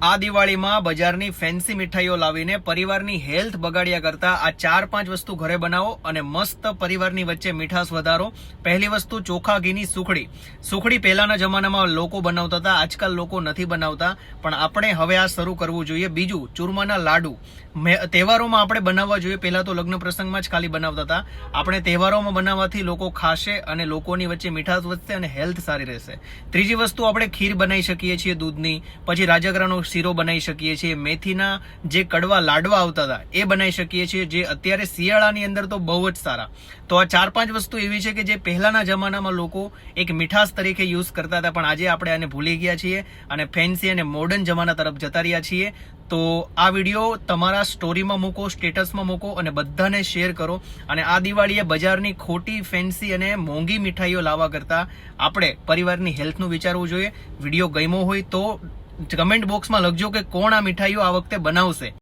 આ દિવાળીમાં બજારની ફેન્સી મીઠાઈઓ લાવીને પરિવારની હેલ્થ બગાડ્યા કરતા આ 4-5 વસ્તુ ઘરે બનાવો અને મસ્ત પરિવારની વચ્ચે મીઠાશ વધારો। પહેલી વસ્તુ ચોખા ઘીની સુખડી। સુખડી પહેલાના જમાનામાં લોકો બનાવતા હતા, આજકાલ લોકો નથી બનાવતા, પણ આપણે હવે આ શરૂ કરવું જોઈએ। બીજું, ચૂરમાના લાડુ તહેવારોમાં આપણે બનાવવા જોઈએ। પહેલા તો લગ્ન પ્રસંગમાં જ ખાલી બનાવતા હતા, આપણે તહેવારોમાં બનાવવાથી લોકો ખાશે અને લોકોની વચ્ચે મીઠાશ વધશે અને હેલ્થ સારી રહેશે। ત્રીજી વસ્તુ, આપણે ખીર બનાવી શકીએ છીએ દૂધની, પછી રાજગરાનો શીરો બનાવી શકીએ છીએ, મેથીના જે કડવા લાડવા આવતા હતા એ બનાવી શકીએ છીએ, જે અત્યારે શિયાળાની અંદર તો બહુ જ સારા। તો આ 4-5 વસ્તુ એવી છે કે જે પહેલાના જમાનામાં લોકો એક મીઠાશ તરીકે યુઝ કરતા હતા, પણ આજે આપણે આને ભૂલી ગયા છીએ અને ફેન્સી અને મોડર્ન જમાના તરફ જતા રહ્યા છીએ। તો આ વિડીયો તમારા સ્ટોરીમાં મૂકો, સ્ટેટસમાં મૂકો અને બધાને શેર કરો। અને આ દિવાળીએ બજારની ખોટી, ફેન્સી અને મોંઘી મીઠાઈઓ લાવવા કરતા આપણે પરિવારની હેલ્થનું વિચારવું જોઈએ। વિડીયો ગમ્યો હોય તો કમેન્ટ બોક્સમાં લખજો કે કોણ આ મીઠાઈઓ આ વખતે બનાવશે।